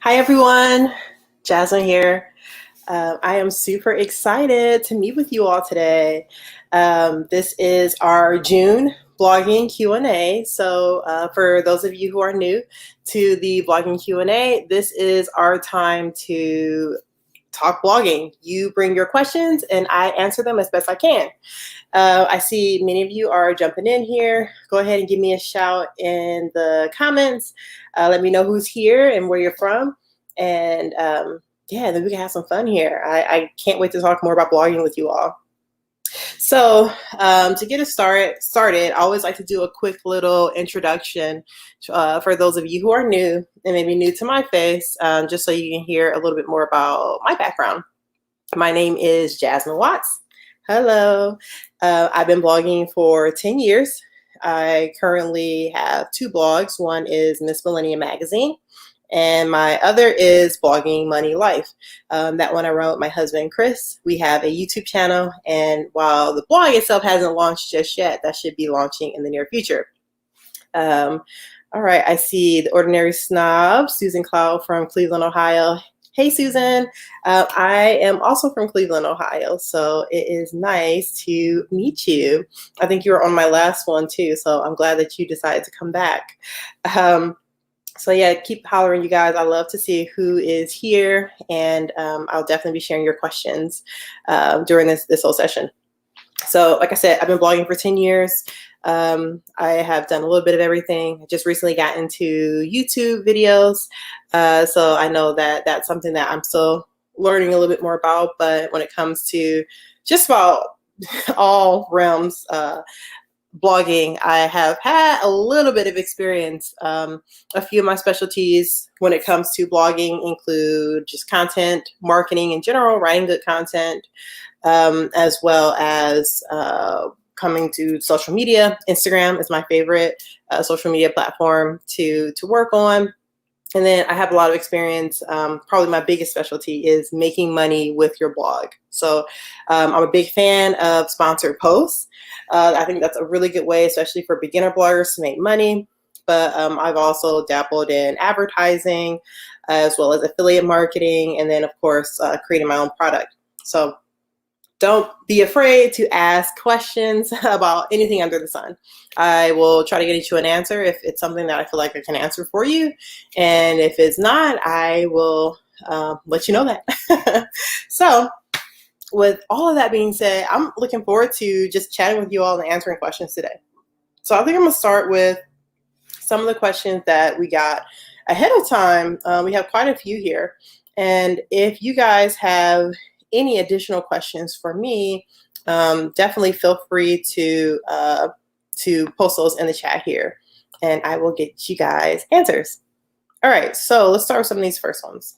Hi everyone, Jasmine here. I am super excited to meet with you all today. This is our June blogging Q&A. So for those of you who are new to the blogging Q&A, this is our time to talk blogging. You bring your questions and I answer them as best I can. I see many of you are jumping in here. Go ahead and give me a shout in the comments. Let me know who's here and where you're from. And yeah, then we can have some fun here. I can't wait to talk more about blogging with you all. So to get us started, I always like to do a quick little introduction for those of you who are new and maybe new to my face, just so you can hear a little bit more about my background. My name is Jasmine Watts. Hello. I've been blogging for 10 years. I currently have two blogs. One is Miss Millennium Magazine, and my other is Blogging Money Life. That one I run with my husband, Chris. We have a YouTube channel, and while the blog itself hasn't launched just yet, that should be launching in the near future. All right, I see the Ordinary Snob, Susan Cloud from Cleveland, Ohio. Hey, Susan. I am also from Cleveland, Ohio, so it is nice to meet you. I think you were on my last one too, so I'm glad that you decided to come back. So yeah, keep hollering, you guys. I love to see who is here, and I'll definitely be sharing your questions during this whole session. So like I said, I've been blogging for 10 years. I have done a little bit of everything. I just recently got into YouTube videos. So I know that that's something that I'm still learning a little bit more about, but when it comes to just about all realms, blogging, I have had a little bit of experience. A few of my specialties when it comes to blogging include just content, marketing in general, writing good content, as well as coming to social media. Instagram is my favorite social media platform to work on. And then I have a lot of experience. Probably my biggest specialty is making money with your blog. So I'm a big fan of sponsored posts. I think that's a really good way, especially for beginner bloggers, to make money. But I've also dabbled in advertising as well as affiliate marketing, and then of course creating my own product. So don't be afraid to ask questions about anything under the sun. I will try to get you an answer if it's something that I feel like I can answer for you. And if it's not, I will let you know that. So with all of that being said, I'm looking forward to just chatting with you all and answering questions today. So I think I'm going to start with some of the questions that we got ahead of time. We have quite a few here. And if you guys have any additional questions for me, definitely feel free to post those in the chat here, and I will get you guys answers. All right, so let's start with some of these first ones.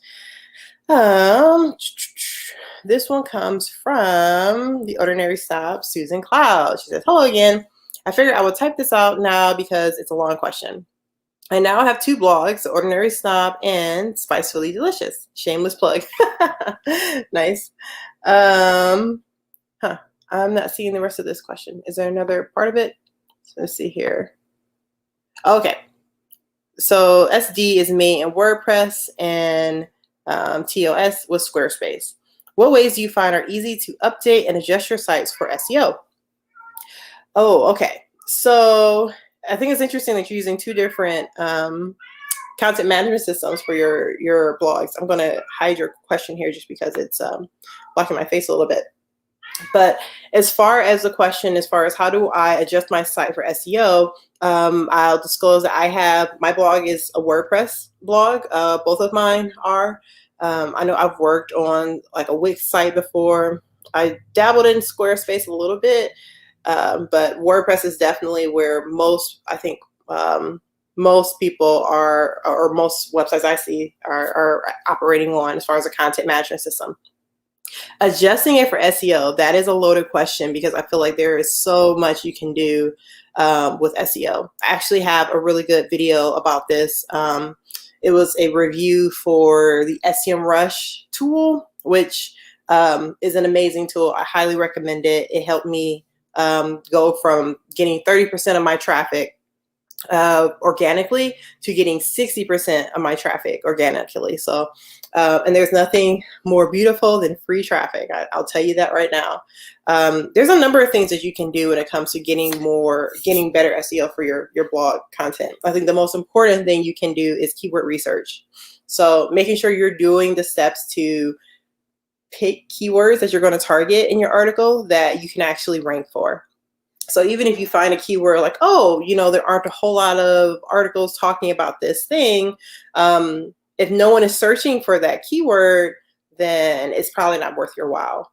This one comes from the Ordinary Snob, Susan Cloud. She says, hello again. I figured I would type this out now because it's a long question. I now have two blogs, The Ordinary Snob and Spicefully Delicious. Shameless plug. Nice. I'm not seeing the rest of this question. Is there another part of it? So let's see here. Okay. So SD is made in WordPress and TOS with Squarespace. What ways do you find are easy to update and adjust your sites for SEO? Oh, okay. So I think it's interesting that you're using two different content management systems for your blogs. I'm going to hide your question here just because it's blocking my face a little bit. But as far as the question, as far as how do I adjust my site for SEO, I'll disclose that my blog is a WordPress blog. Both of mine are. I know I've worked on like a Wix site before. I dabbled in Squarespace a little bit. But WordPress is definitely where most people are, or most websites I see are operating on as far as a content management system. Adjusting it for SEO, that is a loaded question because I feel like there is so much you can do with SEO. I actually have a really good video about this. It was a review for the SEMrush tool, which is an amazing tool. I highly recommend it. It helped me go from getting 30% of my traffic organically to getting 60% of my traffic organically. So, and there's nothing more beautiful than free traffic. I'll tell you that right now. There's a number of things that you can do when it comes to getting better SEO for your blog content. I think the most important thing you can do is keyword research. So making sure you're doing the steps to pick keywords that you're going to target in your article that you can actually rank for. So even if you find a keyword like, oh, there aren't a whole lot of articles talking about this thing, if no one is searching for that keyword, then it's probably not worth your while.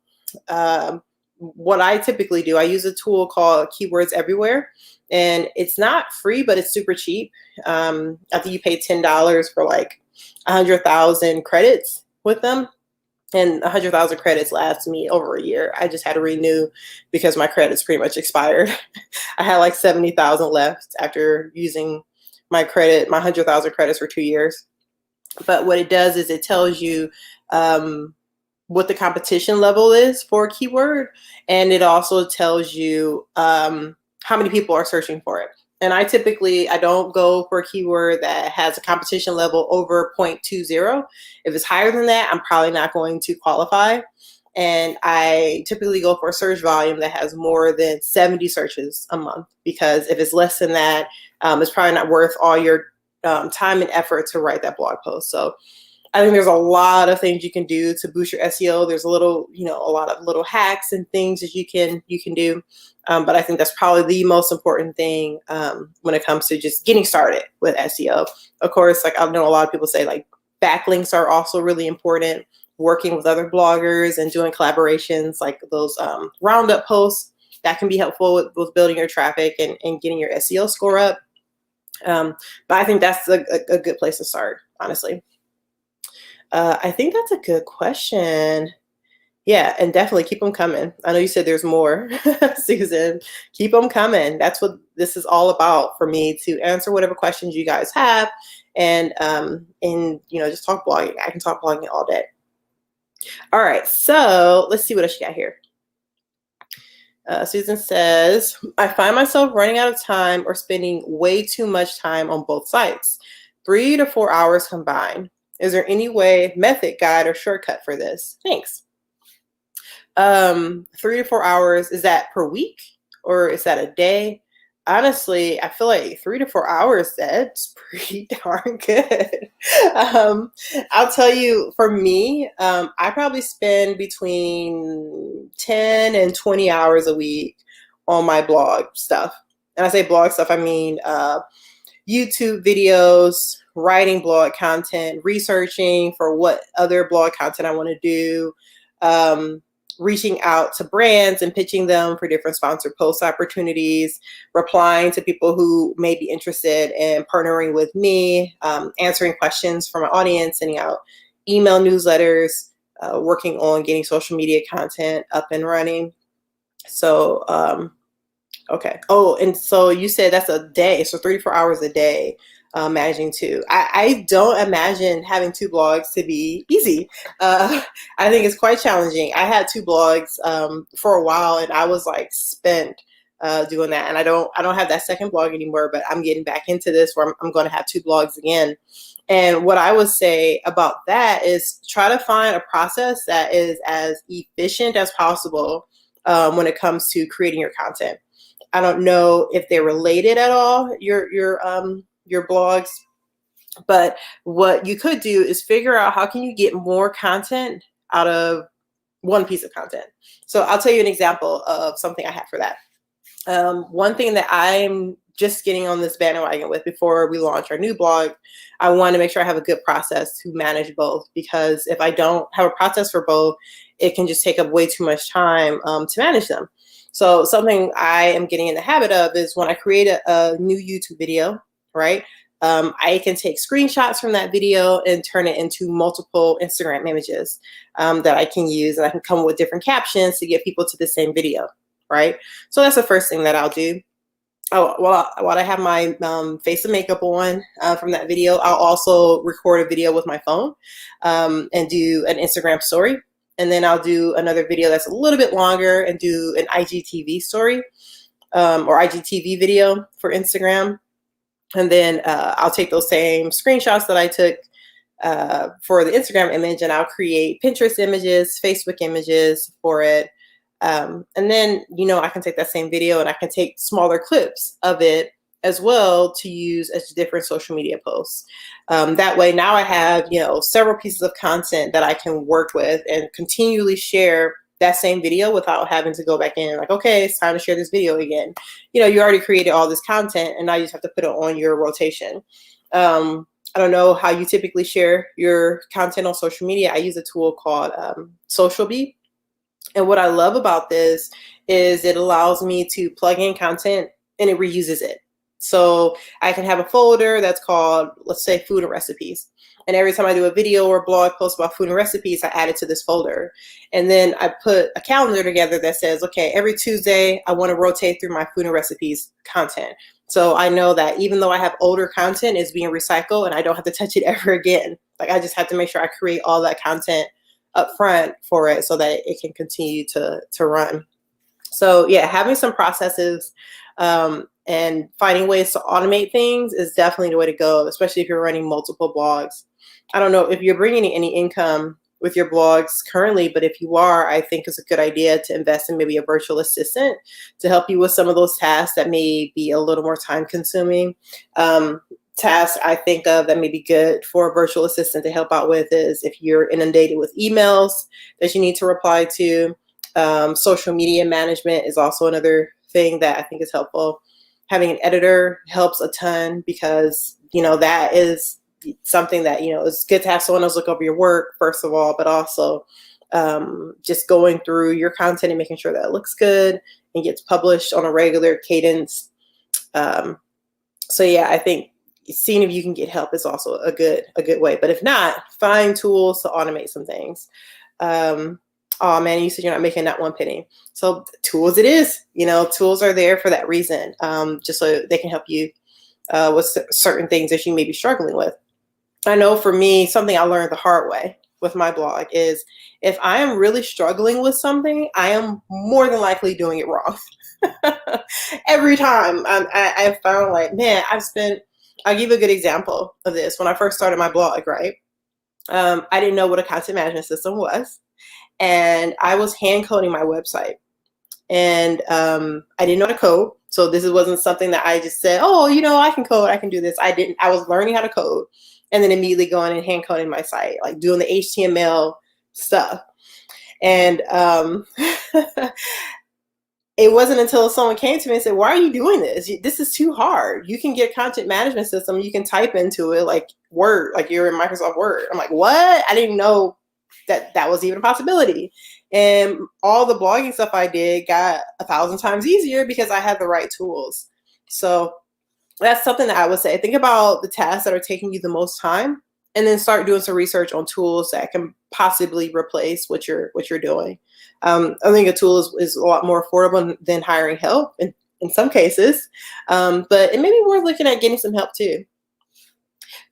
What I typically do, I use a tool called Keywords Everywhere, and it's not free, but it's super cheap. I think you pay $10 for like 100,000 credits with them. And 100,000 credits lasts me over a year. I just had to renew because my credits pretty much expired. I had like 70,000 left after using my 100,000 credits for 2 years. But what it does is it tells you what the competition level is for a keyword. And it also tells you how many people are searching for it. And I don't go for a keyword that has a competition level over 0.20. If it's higher than that, I'm probably not going to qualify. And I typically go for a search volume that has more than 70 searches a month, because if it's less than that, it's probably not worth all your time and effort to write that blog post. So I think there's a lot of things you can do to boost your SEO. There's a lot of little hacks and things that you can do. But I think that's probably the most important thing when it comes to just getting started with SEO. Of course, like I know a lot of people say like backlinks are also really important. Working with other bloggers and doing collaborations like those roundup posts, that can be helpful with building your traffic and getting your SEO score up. But I think that's a good place to start, honestly. I think that's a good question. Yeah, and definitely keep them coming. I know you said there's more, Susan. Keep them coming. That's what this is all about for me, to answer whatever questions you guys have, and just talk blogging. I can talk blogging all day. All right, so let's see what else you got here. Susan says, I find myself running out of time or spending way too much time on both sites, 3 to 4 hours combined. Is there any method, guide, or shortcut for this? Thanks. 3 to 4 hours, is that per week or is that a day? Honestly, I feel like 3 to 4 hours, that's pretty darn good. I'll tell you, for me, I probably spend between 10 and 20 hours a week on my blog stuff. And I say blog stuff, I mean YouTube videos, writing blog content, researching for what other blog content I want to do, reaching out to brands and pitching them for different sponsored post opportunities, replying to people who may be interested in partnering with me, answering questions from my audience, sending out email newsletters, working on getting social media content up and running. So, okay. Oh, and so you said that's a day. So 3 to 4 hours a day. Managing two. I don't imagine having 2 blogs to be easy. I think it's quite challenging. I had 2 blogs for a while, and I was like spent doing that. And I don't have that second blog anymore, but I'm getting back into this where I'm going to have 2 blogs again. And what I would say about that is try to find a process that is as efficient as possible when it comes to creating your content. I don't know if they're related at all, your blogs, but what you could do is figure out how can you get more content out of one piece of content. So I'll tell you an example of something I have for that. One thing that I'm just getting on this bandwagon with before we launch our new blog, I want to make sure I have a good process to manage both, because if I don't have a process for both, it can just take up way too much time to manage them. So something I am getting in the habit of is when I create a new YouTube video, right? I can take screenshots from that video and turn it into multiple Instagram images that I can use, and I can come up with different captions to get people to the same video, right? So that's the first thing that I'll do. Oh, while I have my face and makeup on from that video, I'll also record a video with my phone and do an Instagram story. And then I'll do another video that's a little bit longer and do an IGTV story or IGTV video for Instagram. And then I'll take those same screenshots that I took for the Instagram image, and I'll create Pinterest images, Facebook images for it. And then, I can take that same video and I can take smaller clips of it as well to use as different social media posts. That way now I have, several pieces of content that I can work with and continually share that same video without having to go back in like, okay, it's time to share this video again. You already created all this content and now you just have to put it on your rotation. I don't know how you typically share your content on social media. I use a tool called SocialBee. And what I love about this is it allows me to plug in content and it reuses it. So I can have a folder that's called, let's say, food and recipes. And every time I do a video or blog post about food and recipes, I add it to this folder. And then I put a calendar together that says, okay, every Tuesday, I want to rotate through my food and recipes content. So I know that even though I have older content, it's being recycled and I don't have to touch it ever again. Like I just have to make sure I create all that content up front for it so that it can continue to run. So yeah, having some processes and finding ways to automate things is definitely the way to go, especially if you're running multiple blogs. I don't know if you're bringing any income with your blogs currently, but if you are, I think it's a good idea to invest in maybe a virtual assistant to help you with some of those tasks that may be a little more time consuming. Tasks I think of that may be good for a virtual assistant to help out with is if you're inundated with emails that you need to reply to. Social media management is also another thing that I think is helpful. Having an editor helps a ton because, that is something that, it's good to have someone else look over your work, first of all, but also just going through your content and making sure that it looks good and gets published on a regular cadence. So yeah, I think seeing if you can get help is also a good way. But if not, find tools to automate some things. Oh man, you said you're not making that one penny. So tools it is. Tools are there for that reason, just so they can help you with certain things that you may be struggling with. I know for me, something I learned the hard way with my blog is if I am really struggling with something, I am more than likely doing it wrong. Every time I found like, man, I'll give you a good example of this. When I first started my blog, right? I didn't know what a content management system was. And I was hand coding my website. And I didn't know how to code. So this wasn't something that I just said, oh, I can code, I can do this. I was learning how to code and then immediately going and hand coding my site, like doing the HTML stuff. And it wasn't until someone came to me and said, why are you doing this? This is too hard. You can get a content management system. You can type into it like Word, like you're in Microsoft Word. I'm like, what? I didn't know that was even a possibility. And all the blogging stuff I did got 1,000 times easier because I had the right tools. So that's something that I would say. Think about the tasks that are taking you the most time and then start doing some research on tools that can possibly replace what you're doing. I think a tool is a lot more affordable than hiring help in some cases, but it may be worth looking at getting some help too.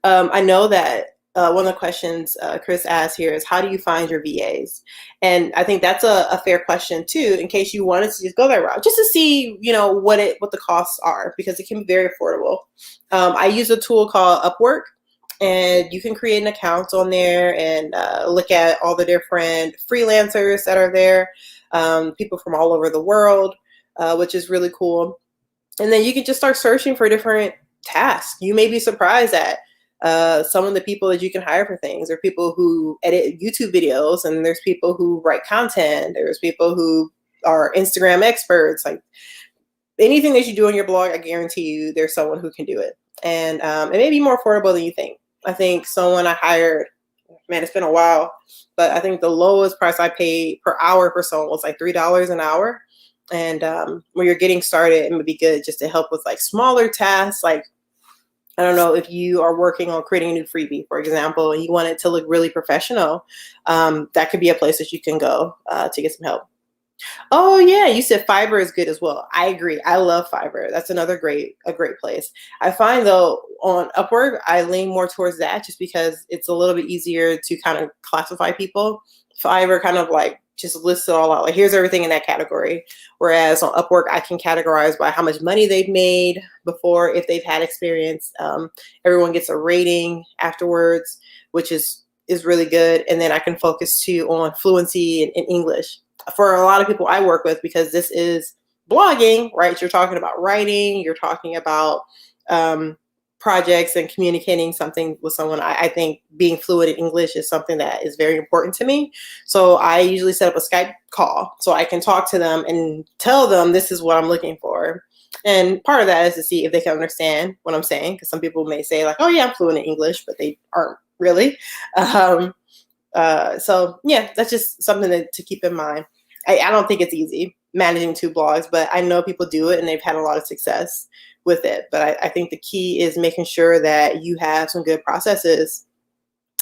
I know that one of the questions Chris asked here is, how do you find your VAs? And I think that's a fair question too, in case you wanted to just go that route, just to see, what the costs are, because it can be very affordable. I use a tool called Upwork, and you can create an account on there and look at all the different freelancers that are there, people from all over the world, which is really cool. And then you can just start searching for different tasks. You may be surprised at some of the people that you can hire for things. There are people who edit YouTube videos, and there's people who write content. There's people who are Instagram experts. Like anything that you do on your blog, I guarantee you there's someone who can do it. And it may be more affordable than you think. I think someone I hired, man, it's been a while, but I think the lowest price I paid per hour for someone was like $3 an hour. And when you're getting started, it would be good just to help with like smaller tasks. Like, I don't know, if you are working on creating a new freebie, for example, and you want it to look really professional, that could be a place that you can go to get some help. Oh yeah, you said Fiverr is good as well. I agree. I love Fiverr. That's a great place. I find though on Upwork, I lean more towards that just because it's a little bit easier to kind of classify people. Fiverr kind of like just list it all out. Like, here's everything in that category. Whereas on Upwork, I can categorize by how much money they've made before, if they've had experience. Everyone gets a rating afterwards, which is really good. And then I can focus too on fluency in English. For a lot of people I work with, because this is blogging, right? You're talking about writing, you're talking about projects and communicating something with someone. I think being fluent in English is something that is very important to me. So I usually set up a Skype call so I can talk to them and tell them this is what I'm looking for. And part of that is to see if they can understand what I'm saying, because some people may say like, oh yeah, I'm fluent in English, but they aren't really. So yeah, that's just something to keep in mind. I don't think it's easy managing 2 blogs, but I know people do it and they've had a lot of success with it. But I think the key is making sure that you have some good processes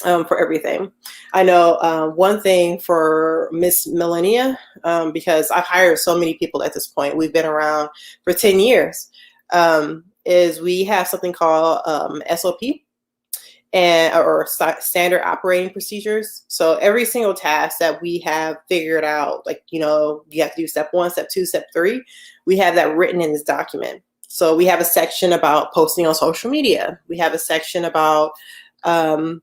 for everything. I know one thing for Miss Millennia, because I've hired so many people at this point, we've been around for 10 years, is we have something called SOP, or standard operating procedures. So every single task that we have figured out, like, you have to do step 1, step 2, step 3, we have that written in this document. So we have a section about posting on social media. We have a section about writing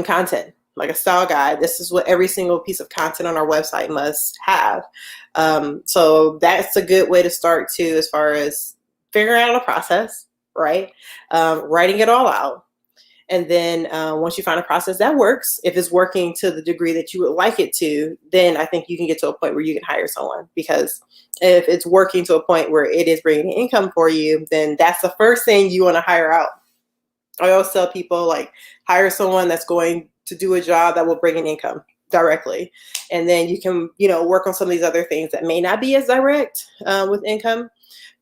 content, like a style guide. This is what every single piece of content on our website must have. So that's a good way to start too, as far as figuring out a process, right? Writing it all out. And then once you find a process that works, if it's working to the degree that you would like it to, then I think you can get to a point where you can hire someone. Because if it's working to a point where it is bringing income for you, then that's the first thing you want to hire out. I always tell people, like, hire someone that's going to do a job that will bring in income directly. And then you can, work on some of these other things that may not be as direct with income.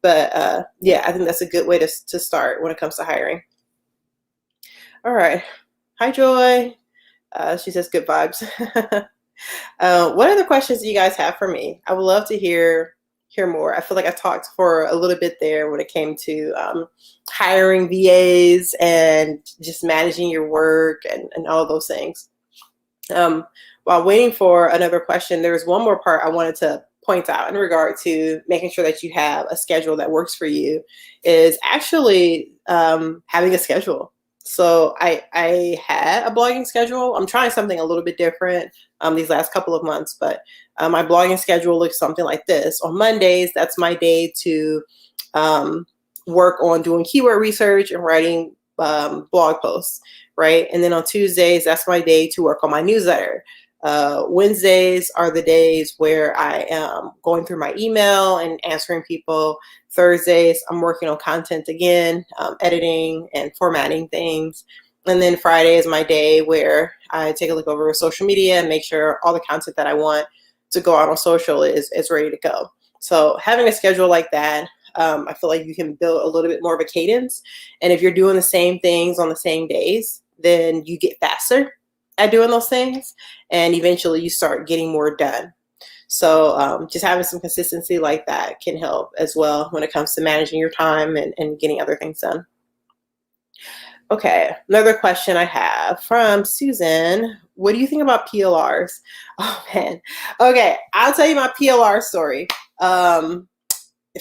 But yeah, I think that's a good way to start when it comes to hiring. All right. Hi, Joy. She says good vibes. What other questions do you guys have for me? I would love to hear more. I feel like I talked for a little bit there when it came to hiring VAs and just managing your work and all of those things. While waiting for another question, there's one more part I wanted to point out in regard to making sure that you have a schedule that works for you, is actually having a schedule. So I had a blogging schedule. I'm trying something a little bit different these last couple of months, but my blogging schedule looks something like this. On Mondays, that's my day to work on doing keyword research and writing blog posts, right? And then on Tuesdays, that's my day to work on my newsletter. Wednesdays are the days where I am going through my email and answering people. Thursdays, I'm working on content again, editing and formatting things. And then Friday is my day where I take a look over social media and make sure all the content that I want to go out on social is ready to go. So having a schedule like that, I feel like you can build a little bit more of a cadence. And if you're doing the same things on the same days, then you get faster at doing those things, and eventually you start getting more done. So just having some consistency like that can help as well when it comes to managing your time and getting other things done. Okay, another question I have from Susan. What do you think about PLRs? Oh man. Okay, I'll tell you my PLR story.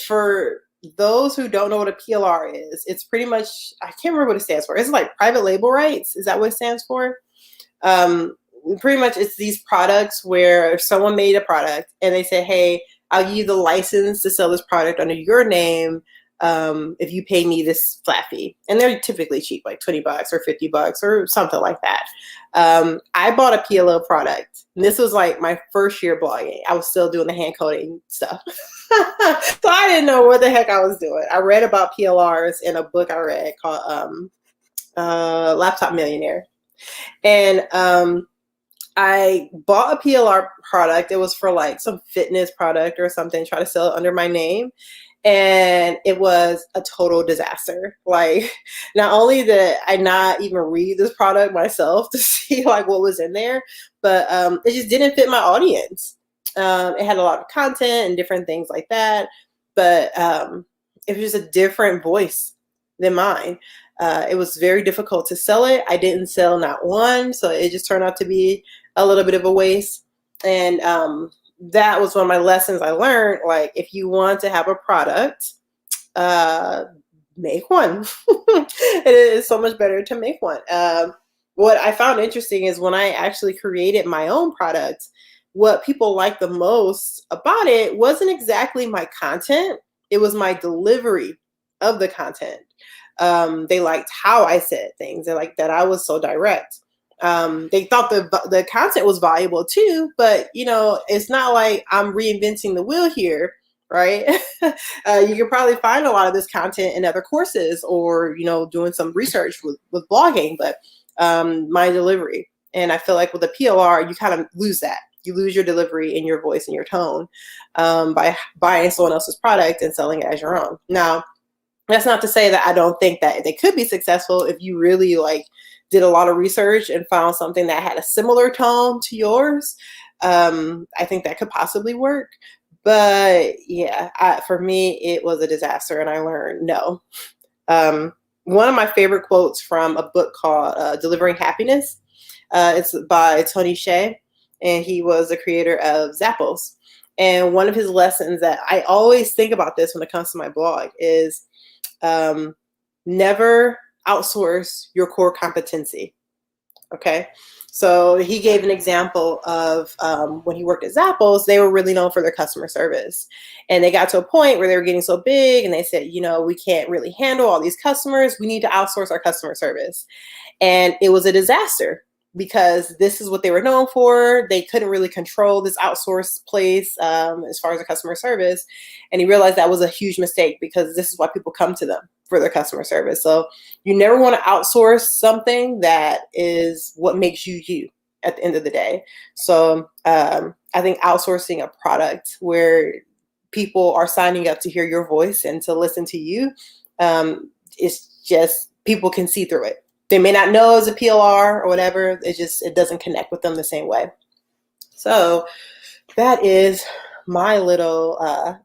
For those who don't know what a PLR is, it's pretty much, I can't remember what it stands for. It's like private label rights. Is that what it stands for? Pretty much it's these products where someone made a product and they say, hey, I'll give you the license to sell this product under your name if you pay me this flat fee. And they're typically cheap, like $20 or $50 or something like that. I bought a PLO product. And this was like my first year blogging. I was still doing the hand coding stuff. So I didn't know what the heck I was doing. I read about PLRs in a book I read called Laptop Millionaire. And I bought a PLR product. It was for like some fitness product or something, try to sell it under my name. And it was a total disaster. Like, not only did I not even read this product myself to see like what was in there, but it just didn't fit my audience. It had a lot of content and different things like that, but it was just a different voice than mine. It was very difficult to sell it. I didn't sell not one, so it just turned out to be a little bit of a waste. And that was one of my lessons I learned. Like, if you want to have a product, uh, make one. It is so much better to make one. What I found interesting is when I actually created my own product, what people liked the most about it wasn't exactly my content, it was my delivery of the content. They liked how I said things. They liked that I was so direct. They thought the content was valuable too, but it's not like I'm reinventing the wheel here, right? You can probably find a lot of this content in other courses, or doing some research with blogging. But my delivery, and I feel like with a PLR, you kind of lose that. You lose your delivery and your voice and your tone by buying someone else's product and selling it as your own. Now, that's not to say that I don't think that they could be successful if you really did a lot of research and found something that had a similar tone to yours. I think that could possibly work. But yeah, for me, it was a disaster, and I learned no. One of my favorite quotes from a book called Delivering Happiness. It's by Tony Hsieh, and he was the creator of Zappos. And one of his lessons that I always think about this when it comes to my blog is never outsource your core competency. Okay. So he gave an example of when he worked at Zappos, they were really known for their customer service. And they got to a point where they were getting so big and they said, we can't really handle all these customers. We need to outsource our customer service. And it was a disaster because this is what they were known for. They couldn't really control this outsourced place as far as the customer service. And he realized that was a huge mistake because this is why people come to them for their customer service. So you never want to outsource something that is what makes you you at the end of the day. So I think outsourcing a product where people are signing up to hear your voice and to listen to you, it's just people can see through it. They may not know it's a PLR or whatever. It doesn't connect with them the same way. So that is my little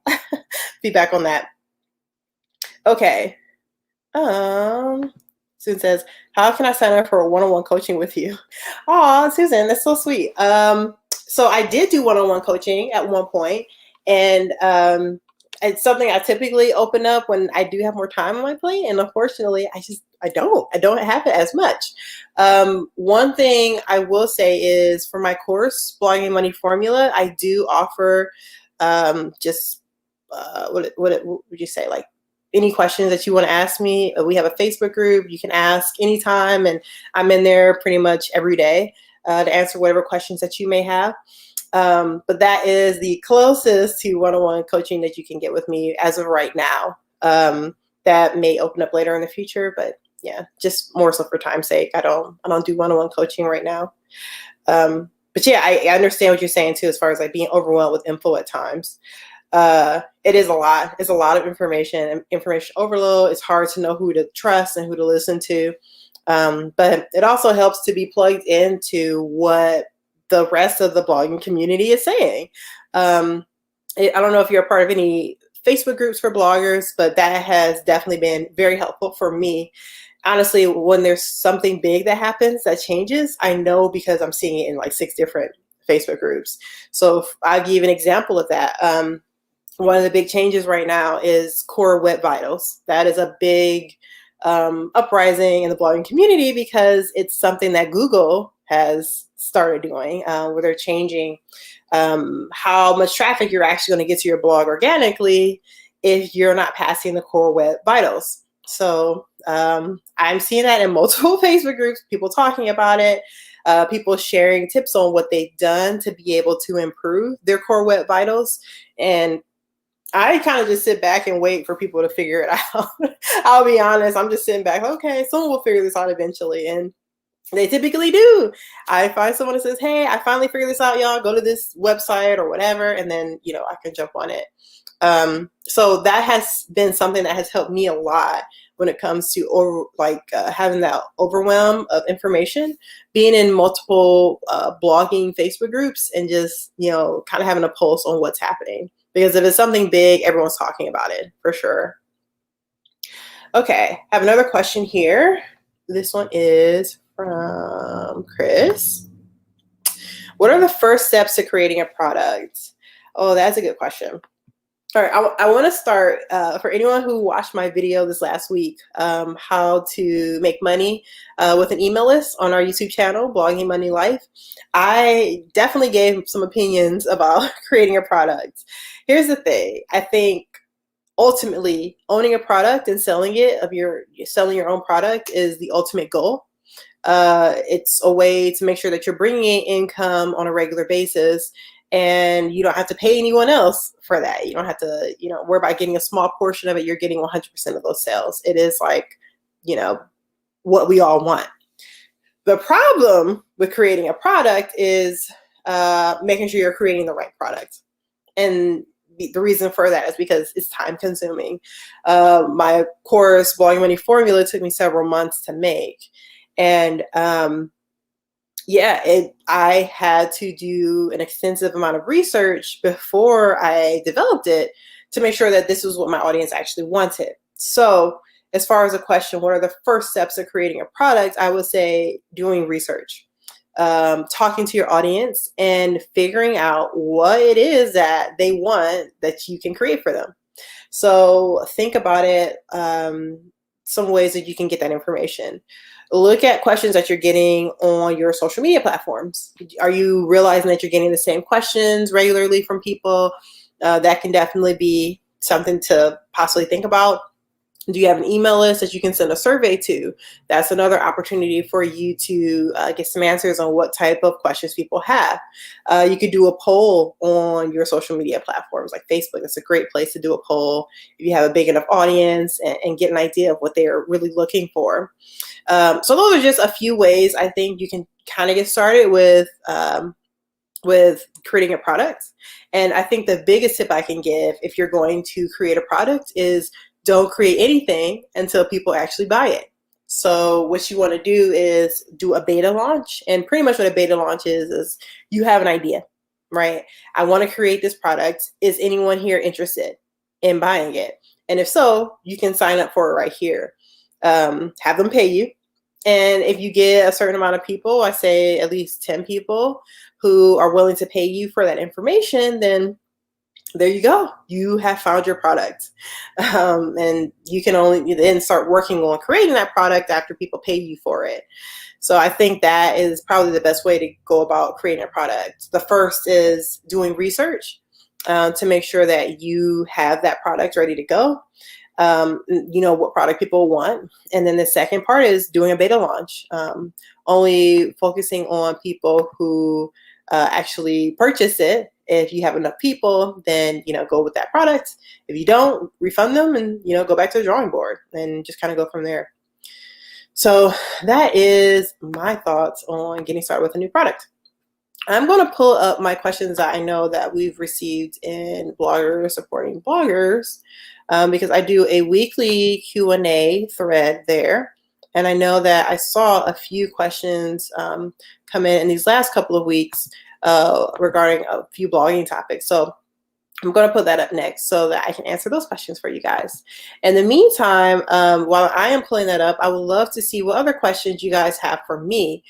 feedback on that. Okay. Susan says, how can I sign up for a one-on-one coaching with you? Oh, Susan, that's so sweet. So I did do one-on-one coaching at one point, and it's something I typically open up when I do have more time on my plate. And unfortunately, I don't have it as much. One thing I will say is for my course, Blogging Money Formula, I do offer what would you say, like any questions that you want to ask me. We have a Facebook group. You can ask anytime, and I'm in there pretty much every day to answer whatever questions that you may have. But that is the closest to one-on-one coaching that you can get with me as of right now. That may open up later in the future, but yeah, just more so for time's sake. I don't do one-on-one coaching right now. But yeah, I understand what you're saying too, as far as being overwhelmed with info at times. It is a lot. It's a lot of information and information overload. It's hard to know who to trust and who to listen to. But it also helps to be plugged into what the rest of the blogging community is saying. I don't know if you're a part of any Facebook groups for bloggers, but that has definitely been very helpful for me. Honestly, when there's something big that happens that changes, I know because I'm seeing it in 6 different Facebook groups. So I'll give an example of that. One of the big changes right now is Core Web Vitals. That is a big uprising in the blogging community because it's something that Google has started doing, where they're changing how much traffic you're actually going to get to your blog organically if you're not passing the Core Web Vitals. So I'm seeing that in multiple Facebook groups, people talking about it, people sharing tips on what they've done to be able to improve their Core Web Vitals. And I kind of just sit back and wait for people to figure it out. I'll be honest, I'm just sitting back, okay, someone will figure this out eventually. And they typically do. I find someone that says, hey, I finally figured this out, y'all. Go to this website or whatever. And then, I can jump on it. So that has been something that has helped me a lot when it comes to having that overwhelm of information, being in multiple blogging Facebook groups and just, kind of having a pulse on what's happening. Because if it's something big, everyone's talking about it for sure. Okay, I have another question here. This one is from Chris. What are the first steps to creating a product? Oh, that's a good question. All right, I want to start, for anyone who watched my video this last week, how to make money with an email list on our YouTube channel, Blogging Money Life. I definitely gave some opinions about creating a product. Here's the thing. I think ultimately owning a product and selling your own product is the ultimate goal. It's a way to make sure that you're bringing in income on a regular basis, and you don't have to pay anyone else for that. You don't have to, worry about getting a small portion of it. You're getting 100% of those sales. It is like, what we all want. The problem with creating a product is making sure you're creating the right product. And the reason for that is because it's time consuming. My course, Blogging Money Formula, took me several months to make. And I had to do an extensive amount of research before I developed it to make sure that this was what my audience actually wanted. So as far as the question, what are the first steps of creating a product? I would say doing research, talking to your audience and figuring out what it is that they want that you can create for them. So think about it, some ways that you can get that information. Look at questions that you're getting on your social media platforms. Are you realizing that you're getting the same questions regularly from people? That can definitely be something to possibly think about. Do you have an email list that you can send a survey to? That's another opportunity for you to get some answers on what type of questions people have. You could do a poll on your social media platforms like Facebook. It's a great place to do a poll if you have a big enough audience and get an idea of what they are really looking for. So those are just a few ways I think you can kind of get started with creating a product. And I think the biggest tip I can give if you're going to create a product is don't create anything until people actually buy it. So what you want to do is do a beta launch. And pretty much what a beta launch is you have an idea, right? I want to create this product. Is anyone here interested in buying it? And if so, you can sign up for it right here. Have them pay you. And if you get a certain amount of people, I say at least 10 people who are willing to pay you for that information, then there you go. You have found your product. And you can only then start working on creating that product after people pay you for it. So I think that is probably the best way to go about creating a product. The first is doing research to make sure that you have that product ready to go. What product people want. And then the second part is doing a beta launch, only focusing on people who actually purchase it. If you have enough people, then, go with that product. If you don't, refund them and, go back to the drawing board and just kind of go from there. So that is my thoughts on getting started with a new product. I'm going to pull up my questions that I know that we've received in Bloggers Supporting Bloggers, because I do a weekly Q&A thread there. And I know that I saw a few questions come in these last couple of weeks regarding a few blogging topics. So I'm going to put that up next so that I can answer those questions for you guys. In the meantime, while I am pulling that up, I would love to see what other questions you guys have for me.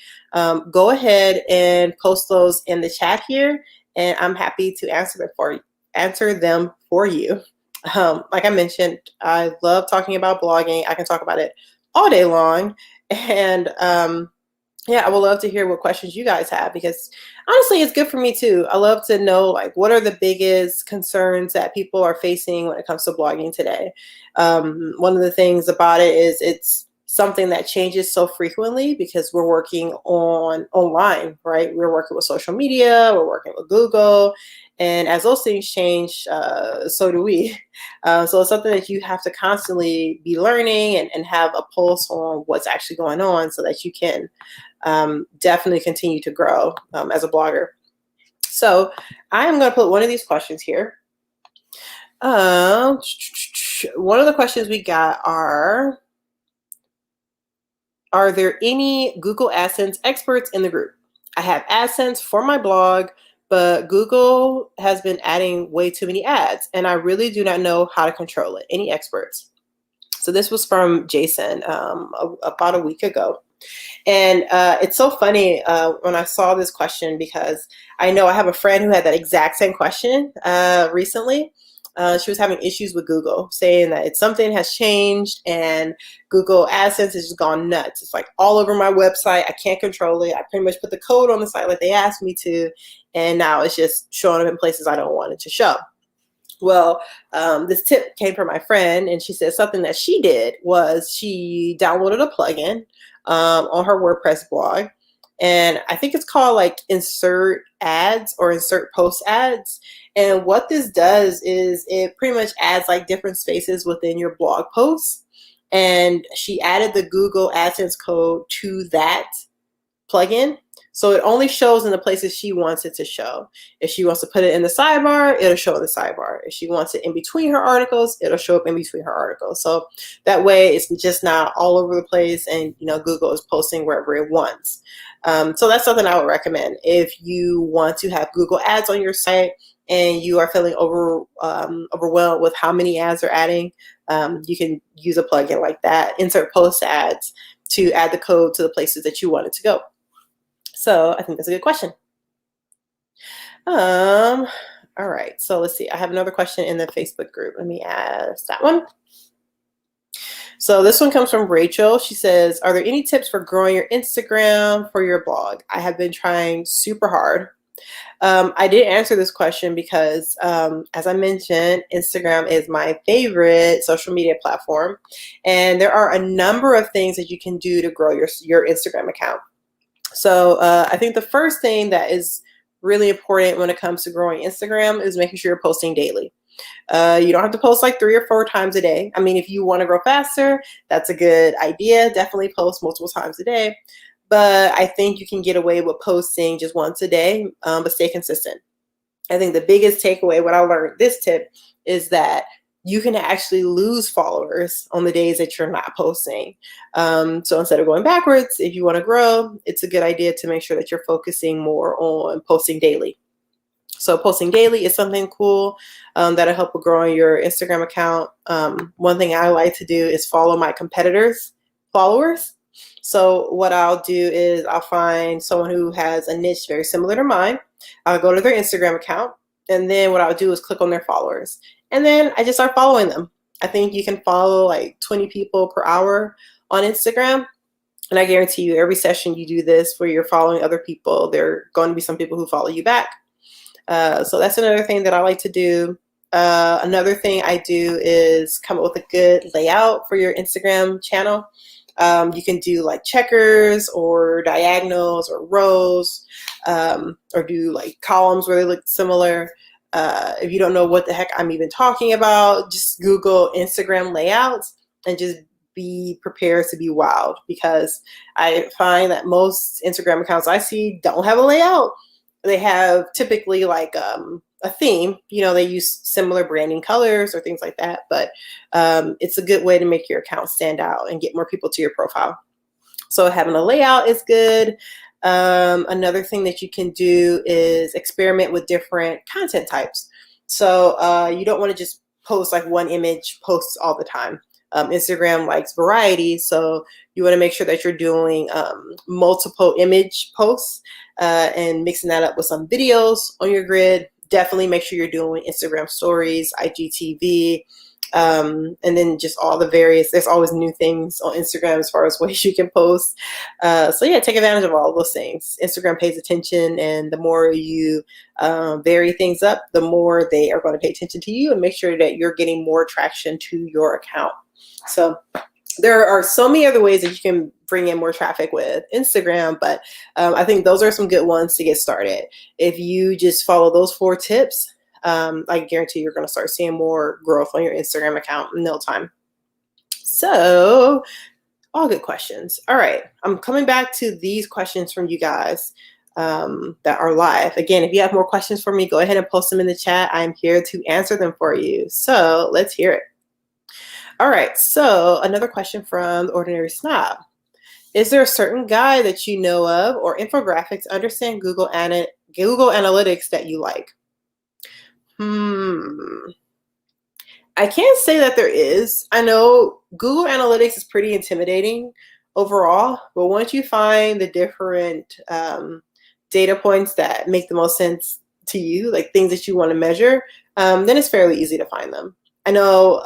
Go ahead and post those in the chat here, and I'm happy to answer them for you. Like I mentioned, I love talking about blogging. I can talk about it all day long. And I would love to hear what questions you guys have, because honestly, it's good for me too. I love to know, what are the biggest concerns that people are facing when it comes to blogging today. One of the things about it is it's something that changes so frequently because we're working online, right? We're working with social media, we're working with Google, and as those things change, so do we. So it's something that you have to constantly be learning and have a pulse on what's actually going on so that you can definitely continue to grow as a blogger. So I'm going to put one of these questions here. One of the questions we got are there any Google AdSense experts in the group? I have AdSense for my blog, but Google has been adding way too many ads, and I really do not know how to control it. Any experts? So this was from Jason about a week ago. And it's so funny when I saw this question, because I know I have a friend who had that exact same question recently. She was having issues with Google, saying that it's something has changed and Google AdSense has just gone nuts. It's like all over my website. I can't control it. I pretty much put the code on the site like they asked me to, and now it's just showing up in places I don't want it to show. Well, this tip came from my friend, and she said something that she did was she downloaded a plugin on her WordPress blog, and I think it's called like Insert Ads or Insert Post Ads. And what this does is it pretty much adds like different spaces within your blog posts. And she added the Google AdSense code to that plugin. So it only shows in the places she wants it to show. If she wants to put it in the sidebar, it'll show in the sidebar. If she wants it in between her articles, it'll show up in between her articles. So that way it's just not all over the place, and Google is posting wherever it wants. So that's something I would recommend. If you want to have Google ads on your site and you are feeling overwhelmed with how many ads are adding, you can use a plugin like that, Insert Post Ads, to add the code to the places that you want it to go. So I think that's a good question. All right, so let's see. I have another question in the Facebook group. Let me ask that one. So this one comes from Rachel. She says, are there any tips for growing your Instagram for your blog? I have been trying super hard. I did answer this question because, as I mentioned, Instagram is my favorite social media platform. And there are a number of things that you can do to grow your Instagram account. So I think the first thing that is really important when it comes to growing Instagram is making sure you're posting daily. You don't have to post like 3 or 4 times a day. I mean, if you want to grow faster, that's a good idea. Definitely post multiple times a day. But I think you can get away with posting just once a day, but stay consistent. I think the biggest takeaway, what I learned this tip, is that you can actually lose followers on the days that you're not posting. So instead of going backwards, if you want to grow, it's a good idea to make sure that you're focusing more on posting daily. So posting daily is something cool that'll help with growing your Instagram account. One thing I like to do is follow my competitors' followers. So what I'll do is I'll find someone who has a niche very similar to mine. I'll go to their Instagram account, and then what I'll do is click on their followers. And then I just start following them. I think you can follow like 20 people per hour on Instagram. And I guarantee you, every session you do this where you're following other people, there are going to be some people who follow you back. So that's another thing that I like to do. Another thing I do is come up with a good layout for your Instagram channel. You can do like checkers or diagonals or rows, or do like columns where they look similar. If you don't know what the heck I'm even talking about, just Google Instagram layouts and just be prepared to be wowed, because I find that most Instagram accounts I see don't have a layout. They have typically like a theme, they use similar branding colors or things like that, but it's a good way to make your account stand out and get more people to your profile. So having a layout is good. Another thing that you can do is experiment with different content types. So you don't want to just post like one image posts all the time. Instagram likes variety, so you want to make sure that you're doing multiple image posts and mixing that up with some videos on your grid. Definitely make sure you're doing Instagram stories, IGTV, and then just all the various, there's always new things on Instagram as far as ways you can post. So yeah, take advantage of all those things. Instagram pays attention, and the more you vary things up, the more they are going to pay attention to you and make sure that you're getting more traction to your account. So there are so many other ways that you can bring in more traffic with Instagram, but I think those are some good ones to get started. If you just follow those 4 tips, I guarantee you're going to start seeing more growth on your Instagram account in no time. So all good questions. All right, I'm coming back to these questions from you guys that are live. Again, if you have more questions for me, go ahead and post them in the chat. I'm here to answer them for you. So let's hear it. All right, so another question from the Ordinary Snob. Is there a certain guide that you know of or infographics to understand Google Analytics that you like? I can't say that there is. I know Google Analytics is pretty intimidating overall, but once you find the different data points that make the most sense to you, like things that you want to measure, then it's fairly easy to find them. I know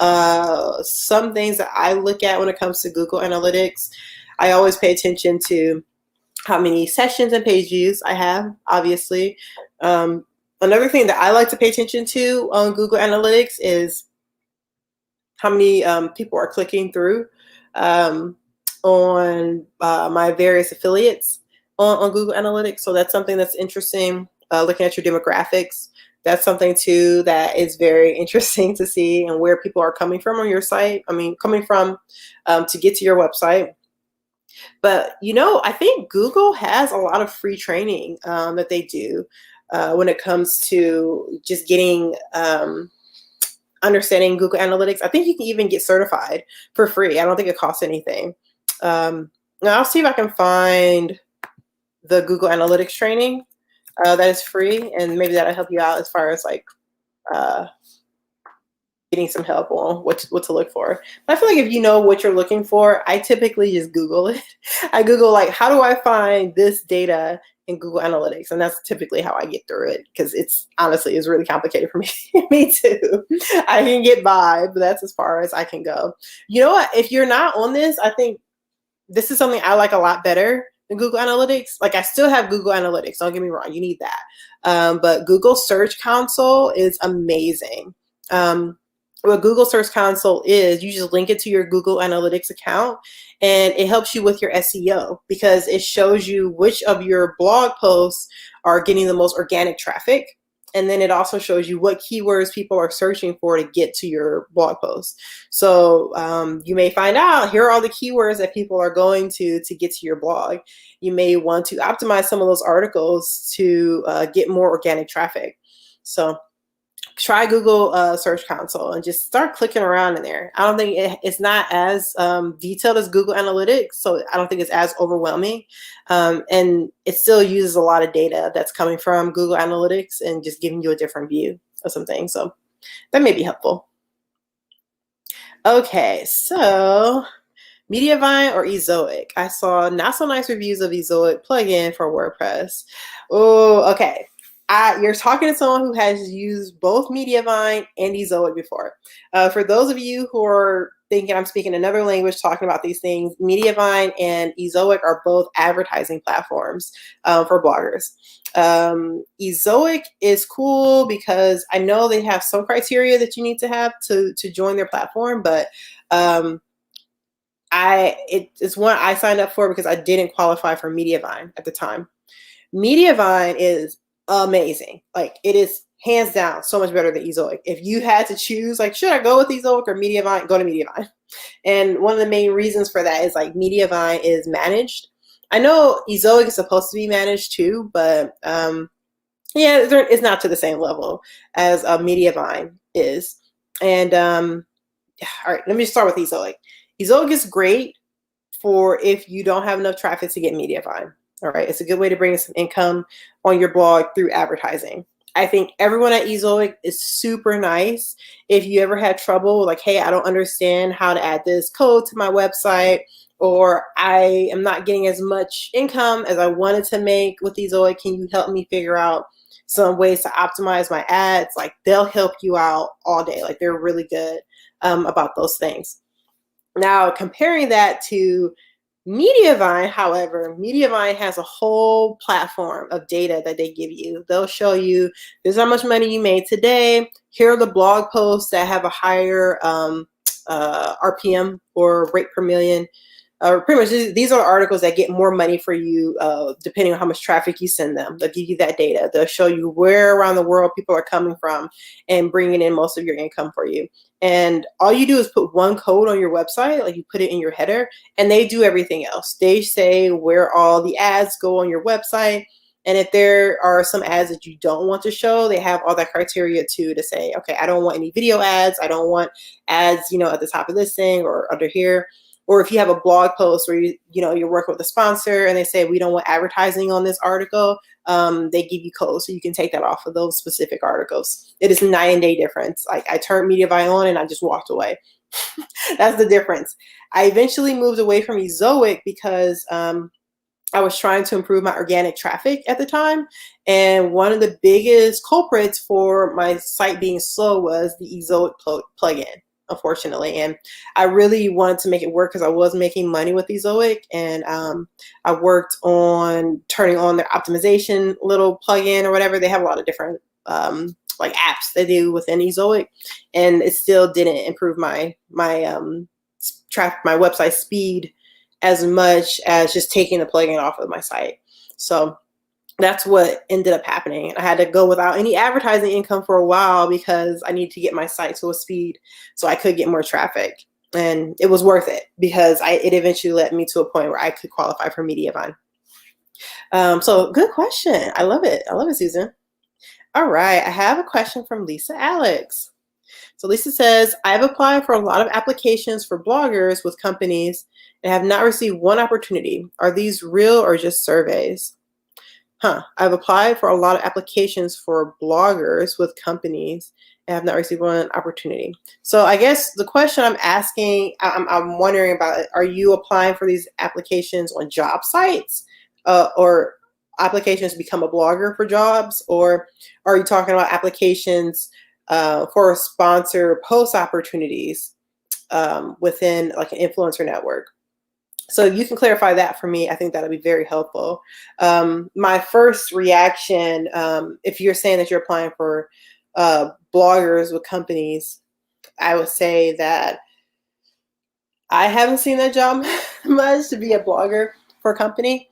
some things that I look at when it comes to Google Analytics, I always pay attention to how many sessions and page views I have, obviously. Another thing that I like to pay attention to on Google Analytics is how many people are clicking through on my various affiliates on Google Analytics. So that's something that's interesting. Looking at your demographics, that's something too that is very interesting to see, and where people are coming from on your site. I mean, coming from to get to your website. But I think Google has a lot of free training that they do when it comes to just getting understanding Google Analytics. I think you can even get certified for free. I don't think it costs anything. Now I'll see if I can find the Google Analytics training that is free, and maybe that'll help you out as far as like getting some help on what to look for. But I feel like if you know what you're looking for, I typically just Google it. I Google like, how do I find this data in Google Analytics? And that's typically how I get through it, because it's honestly is really complicated for me. Me too. I can get by, but that's as far as I can go. You know what? If you're not on this, I think this is something I like a lot better than Google Analytics. Like, I still have Google Analytics, don't get me wrong, you need that. But Google Search Console is amazing. What Google Search Console is, you just link it to your Google Analytics account, and it helps you with your SEO, because it shows you which of your blog posts are getting the most organic traffic. And then it also shows you what keywords people are searching for to get to your blog post. So you may find out, here are all the keywords that people are going to get to your blog. You may want to optimize some of those articles to get more organic traffic. So try Google Search Console and just start clicking around in there. I don't think it's not as detailed as Google Analytics, so I don't think it's as overwhelming. And it still uses a lot of data that's coming from Google Analytics and just giving you a different view of something. So that may be helpful. Okay, so Mediavine or Ezoic? I saw not so nice reviews of Ezoic plugin for WordPress. Oh, okay. You're talking to someone who has used both Mediavine and Ezoic before. For those of you who are thinking I'm speaking another language talking about these things, Mediavine and Ezoic are both advertising platforms for bloggers. Ezoic is cool because I know they have some criteria that you need to have to join their platform, but it's one I signed up for because I didn't qualify for Mediavine at the time. Mediavine is amazing. Like, it is hands down so much better than Ezoic. If you had to choose, like, should I go with Ezoic or Mediavine? Go to Mediavine. And one of the main reasons for that is, like, Mediavine is managed. I know Ezoic is supposed to be managed too, but yeah, it's not to the same level as Mediavine is. And all right, let me start with Ezoic. Ezoic is great for if you don't have enough traffic to get Mediavine. All right, it's a good way to bring in some income on your blog through advertising. I think everyone at Ezoic is super nice. If you ever had trouble, like, hey, I don't understand how to add this code to my website, or I am not getting as much income as I wanted to make with Ezoic, can you help me figure out some ways to optimize my ads? Like, they'll help you out all day. Like, they're really good about those things. Now, comparing that to Mediavine, however, Mediavine has a whole platform of data that they give you. They'll show you, this is how much money you made today. Here are the blog posts that have a higher RPM, or rate per million. Pretty much, these are the articles that get more money for you depending on how much traffic you send them. They'll give you that data. They'll show you where around the world people are coming from and bringing in most of your income for you. And all you do is put one code on your website, like you put it in your header, and they do everything else. They say where all the ads go on your website. And if there are some ads that you don't want to show, they have all that criteria too to say, okay, I don't want any video ads. I don't want ads, at the top of this thing or under here. Or if you have a blog post where you're working with a sponsor and they say, we don't want advertising on this article, they give you codes so you can take that off of those specific articles. It is night and day difference. Like, I turned Mediavine on and I just walked away. That's the difference. I eventually moved away from Ezoic because I was trying to improve my organic traffic at the time. And one of the biggest culprits for my site being slow was the Ezoic plugin, unfortunately. And I really wanted to make it work because I was making money with Ezoic. And I worked on turning on their optimization little plugin or whatever. They have a lot of different like apps they do within Ezoic. And it still didn't improve my website speed as much as just taking the plugin off of my site. So that's what ended up happening. I had to go without any advertising income for a while because I needed to get my site to a speed so I could get more traffic. And it was worth it because it eventually led me to a point where I could qualify for Mediavine. So good question. I love it. I love it, Susan. All right. I have a question from Lisa Alex. So Lisa says, I've applied for a lot of applications for bloggers with companies and have not received one opportunity. Are these real or just surveys? I've applied for a lot of applications for bloggers with companies and have not received one opportunity. So I guess the question I'm asking, I'm wondering about, are you applying for these applications on job sites or applications to become a blogger for jobs? Or are you talking about applications for sponsor post opportunities within like an influencer network? So you can clarify that for me. I think that'll be very helpful. My first reaction, if you're saying that you're applying for bloggers with companies, I would say that I haven't seen that job much to be a blogger for a company.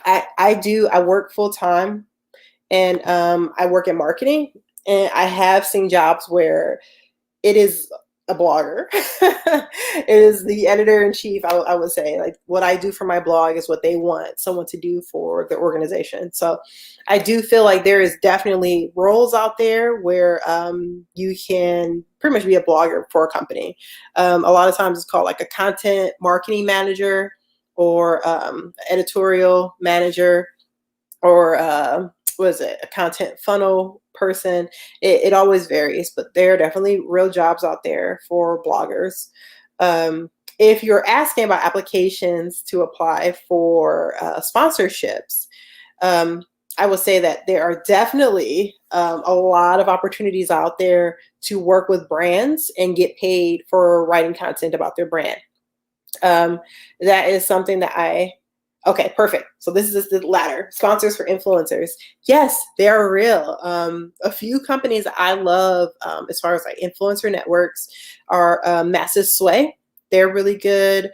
I work full time and I work in marketing, and I have seen jobs where it is a blogger. It is the editor-in-chief, I would say. Like, what I do for my blog is what they want someone to do for their organization. So I do feel like there is definitely roles out there where you can pretty much be a blogger for a company. A lot of times it's called like a content marketing manager or editorial manager, or what is it, a content funnel person. It always varies, but there are definitely real jobs out there for bloggers. If you're asking about applications to apply for sponsorships, I would say that there are definitely a lot of opportunities out there to work with brands and get paid for writing content about their brand. That is something that okay, perfect. So this is the latter, sponsors for influencers. Yes, they are real. A few companies that I love as far as like influencer networks are Massive Sway. They're really good.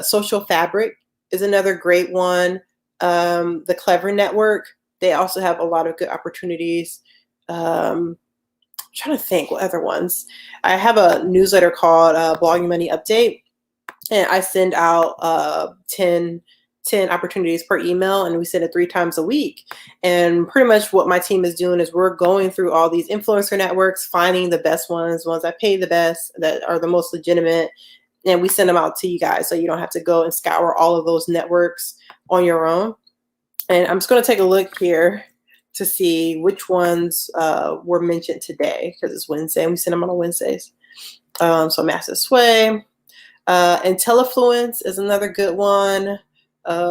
Social Fabric is another great one. The Clever Network, they also have a lot of good opportunities. I'm trying to think what other ones. I have a newsletter called Blogging Money Update, and I send out 10 opportunities per email, and we send it 3 times a week. And pretty much what my team is doing is we're going through all these influencer networks, finding the best ones that pay the best, that are the most legitimate, and we send them out to you guys so you don't have to go and scour all of those networks on your own. And I'm just going to take a look here to see which ones were mentioned today, because it's Wednesday and we send them on Wednesdays. So Massive Sway. IntelliFluence is another good one.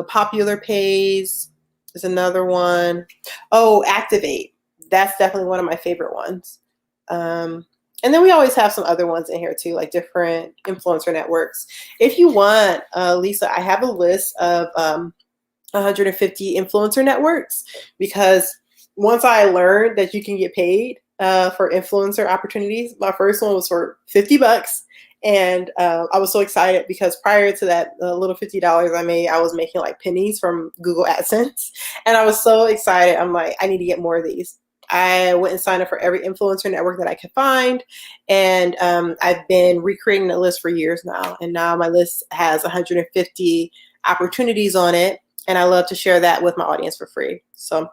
Popular Pays is another one. Oh, Activate. That's definitely one of my favorite ones. And then we always have some other ones in here too, like different influencer networks. If you want, Lisa, I have a list of 150 influencer networks, because once I learned that you can get paid for influencer opportunities, my first one was for $50. And I was so excited because prior to that little $50 I made, I was making like pennies from Google AdSense. And I was so excited. I'm like, I need to get more of these. I went and signed up for every influencer network that I could find. And I've been recreating the list for years now. And now my list has 150 opportunities on it. And I love to share that with my audience for free. So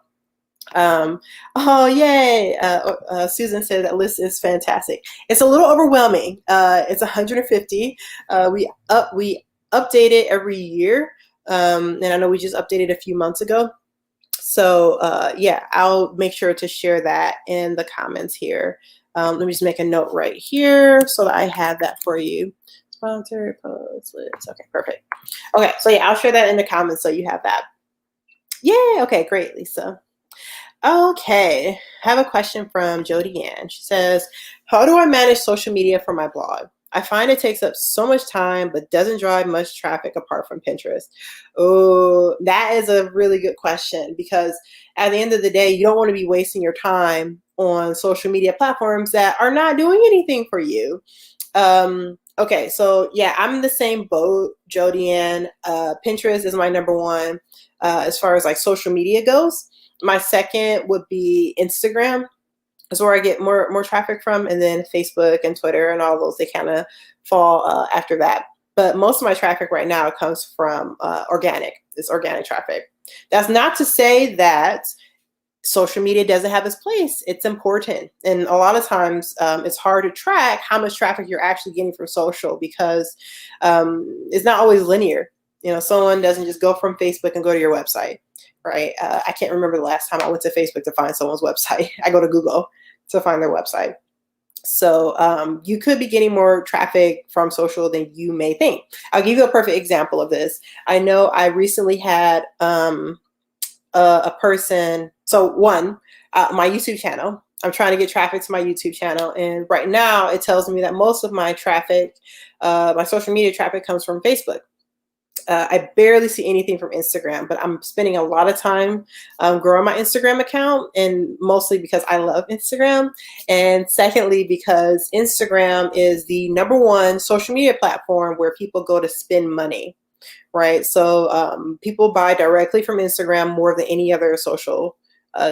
oh yay, Susan said that list is fantastic. It's a little overwhelming. It's 150. We update it every year, and I know we just updated a few months ago. So yeah, I'll make sure to share that in the comments here. Let me just make a note right here so that I have that for you. Sponsored post list. Okay, perfect. Okay, so yeah, I'll share that in the comments so you have that. Yay! Okay, great, Lisa. Okay, I have a question from Jody Ann. She says, how do I manage social media for my blog? I find it takes up so much time, but doesn't drive much traffic apart from Pinterest. Oh, that is a really good question, because at the end of the day, you don't want to be wasting your time on social media platforms that are not doing anything for you. Okay, so yeah, I'm in the same boat, Jody Ann. Pinterest is my number one as far as like social media goes. My second would be Instagram, is where I get more traffic from, and then Facebook and Twitter and all those, they kind of fall after that. But most of my traffic right now comes from organic. It's organic traffic. That's not to say that social media doesn't have its place. It's important. And a lot of times it's hard to track how much traffic you're actually getting from social, because it's not always linear. You know, someone doesn't just go from Facebook and go to your website, right? I can't remember the last time I went to Facebook to find someone's website. I go to Google to find their website. So you could be getting more traffic from social than you may think. I'll give you a perfect example of this. I know I recently had a person. So one, my YouTube channel, I'm trying to get traffic to my YouTube channel. And right now it tells me that most of my traffic, my social media traffic, comes from Facebook. I barely see anything from Instagram, but I'm spending a lot of time growing my Instagram account, and mostly because I love Instagram. And secondly, because Instagram is the number one social media platform where people go to spend money. Right. So people buy directly from Instagram more than any other social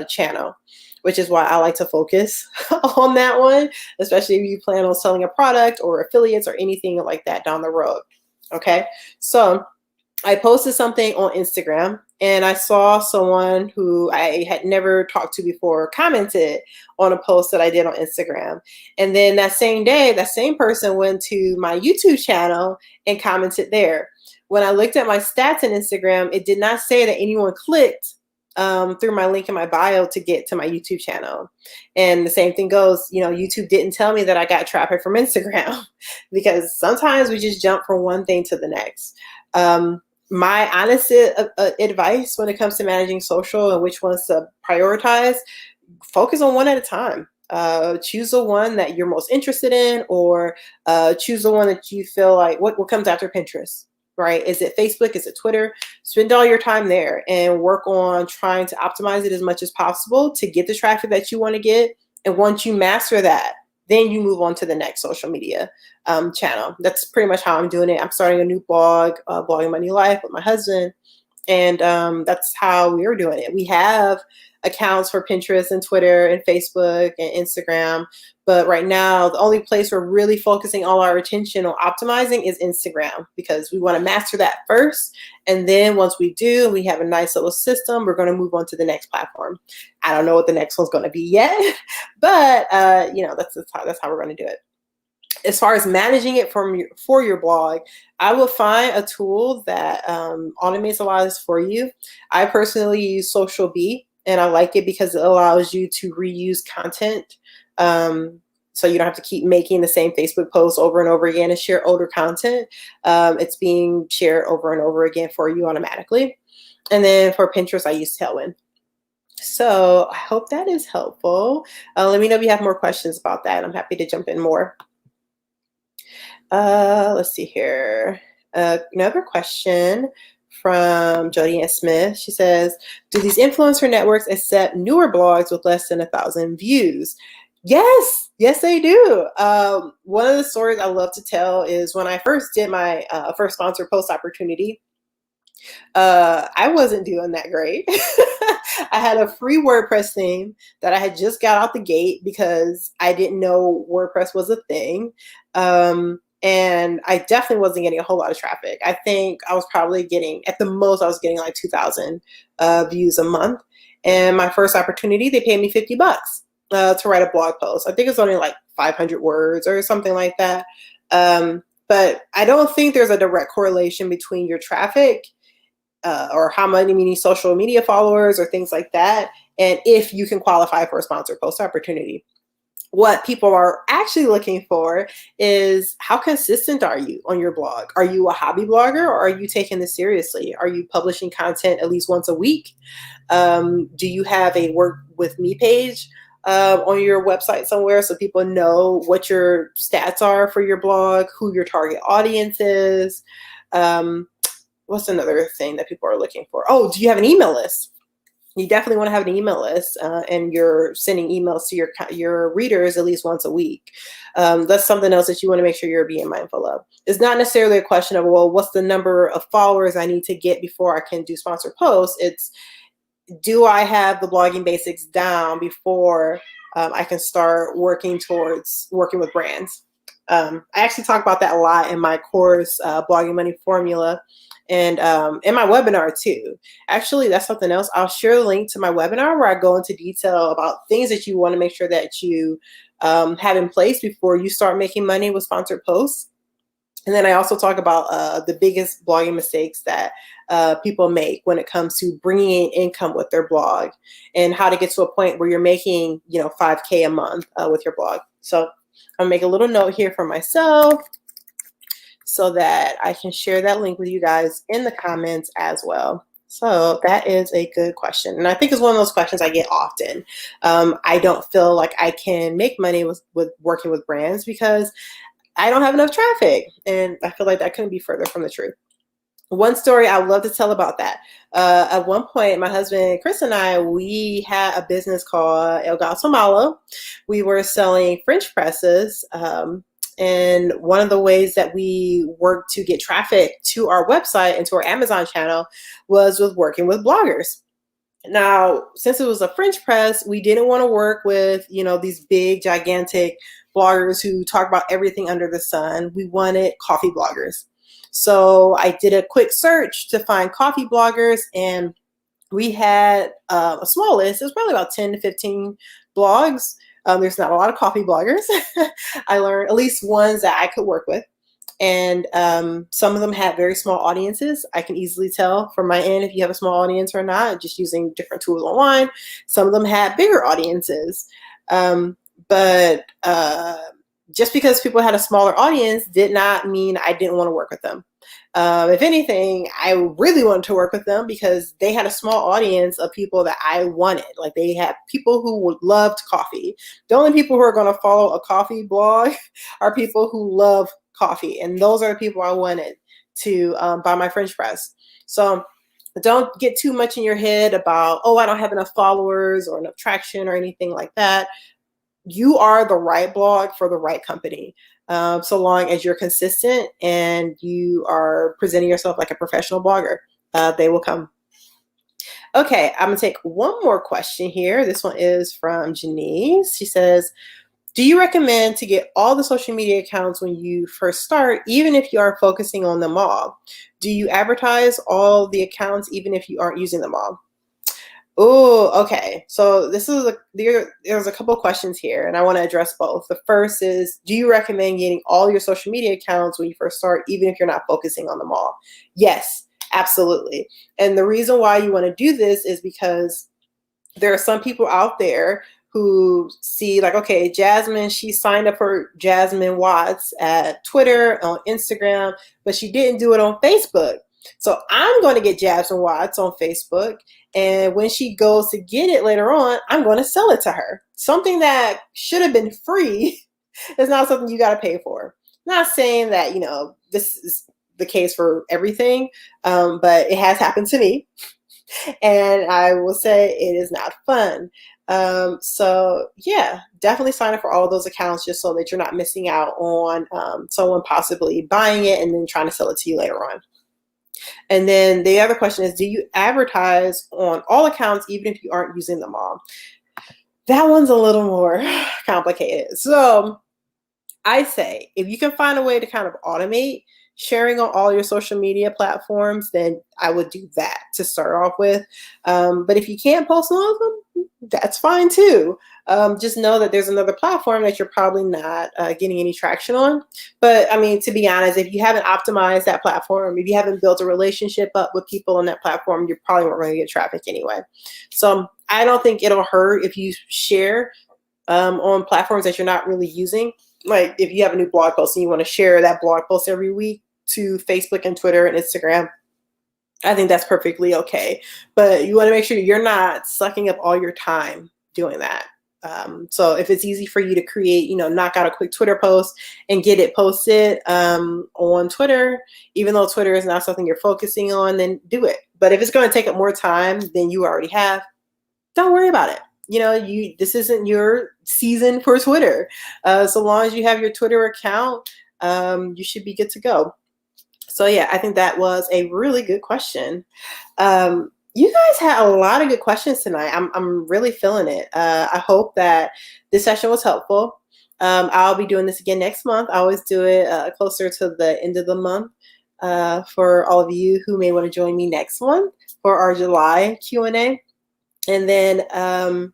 channel, which is why I like to focus on that one, especially if you plan on selling a product or affiliates or anything like that down the road. Okay. So I posted something on Instagram, and I saw someone who I had never talked to before commented on a post that I did on Instagram. And then that same day, that same person went to my YouTube channel and commented there. When I looked at my stats on Instagram, it did not say that anyone clicked through my link in my bio to get to my YouTube channel. And the same thing goes, you know, YouTube didn't tell me that I got traffic from Instagram because sometimes we just jump from one thing to the next. My honest advice when it comes to managing social and which ones to prioritize, focus on one at a time. Choose the one that you're most interested in, or choose the one that you feel like, what comes after Pinterest, right? Is it Facebook? Is it Twitter? Spend all your time there and work on trying to optimize it as much as possible to get the traffic that you want to get. And once you master that, then you move on to the next social media channel. That's pretty much how I'm doing it. I'm starting a new blog, Blogging My New Life, with my husband. And that's how we're doing it. We have accounts for Pinterest and Twitter and Facebook and Instagram. But right now, the only place we're really focusing all our attention on optimizing is Instagram, because we want to master that first. And then once we do, we have a nice little system, we're going to move on to the next platform. I don't know what the next one's going to be yet, but you know, that's how we're going to do it. As far as managing it for your blog, I will find a tool that automates a lot of this for you. I personally use Social Bee, and I like it because it allows you to reuse content. So you don't have to keep making the same Facebook post over and over again and share older content. It's being shared over and over again for you automatically. And then for Pinterest, I use Tailwind. So I hope that is helpful. Let me know if you have more questions about that. I'm happy to jump in more. Let's see here. Another question from Jody Ann Smith. She says, do these influencer networks accept newer blogs with less than 1,000 views? Yes, they do. One of the stories I love to tell is when I first did my first sponsored post opportunity, I wasn't doing that great. I had a free WordPress theme that I had just got out the gate because I didn't know WordPress was a thing. And I definitely wasn't getting a whole lot of traffic. I think I was probably getting, at the most, I was getting like 2,000 views a month. And my first opportunity, they paid me $50 to write a blog post. I think it's only like 500 words or something like that. But I don't think there's a direct correlation between your traffic or how many social media followers or things like that, and if you can qualify for a sponsored post opportunity. what people are actually looking for is how consistent are you on your blog? Are you a hobby blogger, or are you taking this seriously? Are you publishing content at least once a week? Do you have a work with me page on your website somewhere so people know what your stats are for your blog, who your target audience is? What's another thing that people are looking for? Oh, do you have an email list? You definitely want to have an email list, and you're sending emails to your readers at least once a week. That's something else that you want to make sure you're being mindful of. It's not necessarily a question of, well, what's the number of followers I need to get before I can do sponsored posts? It's, do I have the blogging basics down before I can start working towards working with brands? I actually talk about that a lot in my course, Blogging Money Formula, and in my webinar too. Actually, that's something else. I'll share a link to my webinar where I go into detail about things that you want to make sure that you have in place before you start making money with sponsored posts. And then I also talk about the biggest blogging mistakes that people make when it comes to bringing in income with their blog, and how to get to a point where you're making, you know, 5K a month with your blog. So I'll make a little note here for myself so that I can share that link with you guys in the comments as well. So that is a good question. And I think it's one of those questions I get often. I don't feel like I can make money with working with brands because I don't have enough traffic. And I feel like that couldn't be further from the truth. One story I would love to tell about that. At one point, my husband, Chris, and I, we had a business called El Gato Malo. We were selling French presses. And one of the ways that we worked to get traffic to our website and to our Amazon channel was with working with bloggers. Now, since it was a French press, we didn't want to work with, you know, these big, gigantic bloggers who talk about everything under the sun. We wanted coffee bloggers. So I did a quick search to find coffee bloggers, and we had a small list. It was probably about 10 to 15 blogs. There's not a lot of coffee bloggers. I learned at least ones that I could work with. And some of them had very small audiences. I can easily tell from my end if you have a small audience or not, just using different tools online. Some of them had bigger audiences. But just because people had a smaller audience did not mean I didn't want to work with them. If anything, I really wanted to work with them because they had a small audience of people that I wanted. Like, they had people who loved coffee. The only people who are going to follow a coffee blog are people who love coffee. And those are the people I wanted to buy my French press. So don't get too much in your head about, oh, I don't have enough followers or enough traction or anything like that. You are the right blog for the right company. So long as you're consistent and you are presenting yourself like a professional blogger, they will come. Okay, I'm gonna take one more question here. This one is from Janice. She says, do you recommend to get all the social media accounts when you first start, even if you are focusing on them all? Do you advertise all the accounts even if you aren't using them all? Oh, okay. So this is there's a couple of questions here, and I want to address both. The first is, do you recommend getting all your social media accounts when you first start, even if you're not focusing on them all? Yes, absolutely. And the reason why you want to do this is because there are some people out there who see, like, okay, Jasmine, she signed up for Jasmine Watts at Twitter, on Instagram, but she didn't do it on Facebook. So I'm going to get Jasmine Watts on Facebook, and when she goes to get it later on, I'm going to sell it to her. Something that should have been free is not something you got to pay for. Not saying that, you know, this is the case for everything, but it has happened to me. And I will say it is not fun. So yeah, definitely sign up for all of those accounts just so that you're not missing out on someone possibly buying it and then trying to sell it to you later on. And then the other question is, do you advertise on all accounts even if you aren't using them all? That one's a little more complicated. So I say, if you can find a way to kind of automate sharing on all your social media platforms, then I would do that to start off with. But if you can't post on all of them, that's fine too. Just know that there's another platform that you're probably not getting any traction on. But I mean, to be honest, if you haven't optimized that platform, if you haven't built a relationship up with people on that platform, you probably won't really get traffic anyway. So I don't think it'll hurt if you share on platforms that you're not really using. Like if you have a new blog post and you want to share that blog post every week to Facebook and Twitter and Instagram, I think that's perfectly okay. But you want to make sure you're not sucking up all your time doing that. So if it's easy for you to create, knock out a quick Twitter post and get it posted on Twitter, even though Twitter is not something you're focusing on, then do it. But if it's going to take up more time than you already have, don't worry about it. This isn't your season for Twitter. So long as you have your Twitter account, you should be good to go. So yeah, I think that was a really good question. You guys had a lot of good questions tonight. I'm really feeling it. I hope that this session was helpful. I'll be doing this again next month. I always do it closer to the end of the month for all of you who may want to join me next month for our July Q&A. And then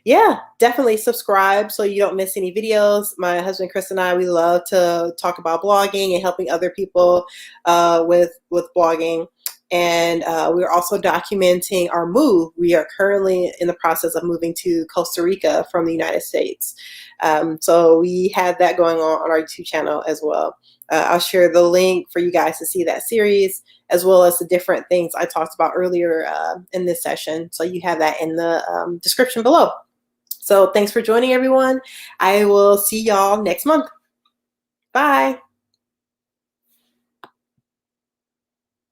yeah, definitely subscribe so you don't miss any videos. My husband Chris and I, we love to talk about blogging and helping other people with blogging. And we're also documenting our move. We are currently in the process of moving to Costa Rica from the United States. So we have that going on our YouTube channel as well. I'll share the link for you guys to see that series, as well as the different things I talked about earlier in this session. So you have that in the description below. So thanks for joining, everyone. I will see y'all next month. Bye.